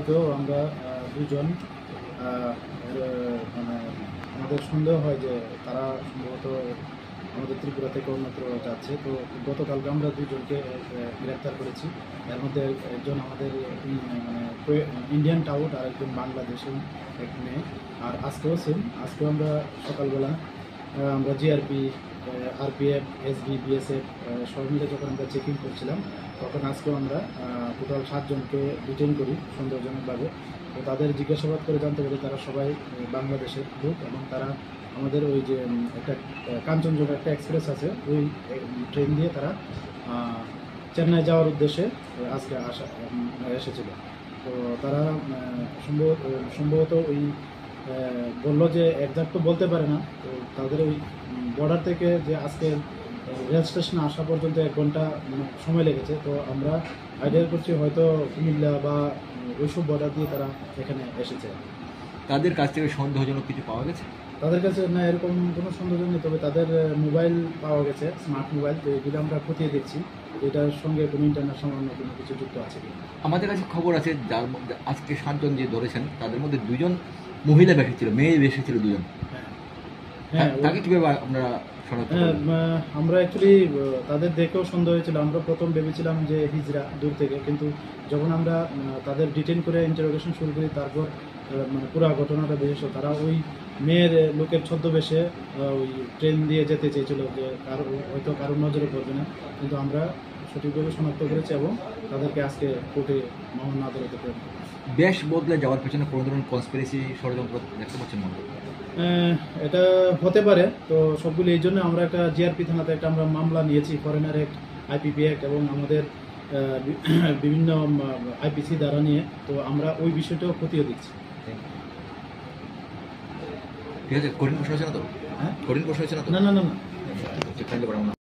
গতকালকেও আমরা দুজন মানে আমাদের সন্দেহ হয় যে তারা সম্ভবত আমাদের ত্রিপুরা থেকে অন্যত্র যাচ্ছে। তো গতকালকে আমরা দুজনকে গ্রেপ্তার করেছি। এর মধ্যে একজন আমাদের মানে ইন্ডিয়ান টাউট আর একজন বাংলাদেশের এক মেয়ে। আর আজকেও আমরা সকালবেলা আমরা জিআরপি, আরপিএফ, এসবি, বিএসএফ সব মিলে যখন আমরা চেকিং করছিলাম, তখন আজকেও আমরা টোটাল 7 জনকে ডিটেইন করি সন্দেহজনকভাবে। তো তাদের জিজ্ঞাসাবাদ করে জানতে পারি তারা সবাই বাংলাদেশের লোক এবং তারা আমাদের ওই যে একটা কাঞ্চনজঙ্ঘা একটা এক্সপ্রেস আছে, ওই ট্রেন দিয়ে তারা চেন্নাই যাওয়ার উদ্দেশ্যে আজকে এসেছিল। তো তারা সম্ভবত ওই বললো যে একজাক্ট তো বলতে পারে না। তো তাদের ওই বর্ডার থেকে যে আজকে রেল স্টেশনে আসা পর্যন্ত 1 ঘন্টা সময় লেগেছে। তো আমরা আইডিয়া করছি হয়তো কুমিল্লা বা ওইসব বর্ডার দিয়ে তারা এখানে এসেছে। তাদের কাছ থেকে সন্দেহজনক কিছু পাওয়া গেছে? তাদের কাছে না এরকম কোনো সন্দেহ নেই, তবে তাদের মোবাইল পাওয়া গেছে, স্মার্ট মোবাইল। তো এগুলো আমরা খতিয়ে দেখছি এটার সঙ্গে কোনো ইন্টারন্যাশনাল অন্য কোনো কিছু যুক্ত আছে কি। আমাদের কাছে খবর আছে যার মধ্যে আজকে 7 জন যে ধরেছেন তাদের মধ্যে 2 জন মহিলা বেশি ছিল, মেয়ে বেশি ছিল 2 জন। হ্যাঁ, তাকে কিভাবে আপনারা শনাক্ত করলেন? আমরা অ্যাকচুয়ালি তাদের দেখেও সন্দেহ হয়েছিল। আমরা প্রথম ভেবেছিলাম যে হিজড়া দূর থেকে, কিন্তু যখন আমরা তাদের ডিটেইন করে ইন্টারোগেশন শুরু করি, তারপর মানে পুরো ঘটনাটা বেরিয়েছিল। তারা ওই মেয়ের লোকের ছদ্মবেশে ওই ট্রেন দিয়ে যেতে চেয়েছিল, যে হয়তো কারোর নজরে পড়বে না, কিন্তু আমরা সঠিকভাবে শনাক্ত করেছি এবং তাদেরকে আজকে কোর্টে মহামান্য আদালতে প্রেরণ করেছি। দেশ বদলে যাওয়ার পেছনে কোনো ধরনের কনস্পিরেসি ষড়যন্ত্র দেখতে পাচ্ছেন মনে হয়? এটা হতে পারে। তো সবগুলো এই জন্য আমরা একটা জিআরপি থানাতে একটা আমরা মামলা নিয়েছি, ফরেনার অ্যাক্ট, আইপিপি অ্যাক্ট এবং আমাদের বিভিন্ন আইপিসি দ্বারা নিয়ে। তো আমরা ওই বিষয়টাও খতিয়ে দিচ্ছি। ঠিক আছে, কঠিন প্রশ্ন হয়েছে না তো? হ্যাঁ, কঠিন প্রশ্ন হয়েছে না তো? না না না না। থাকতে পারবো না।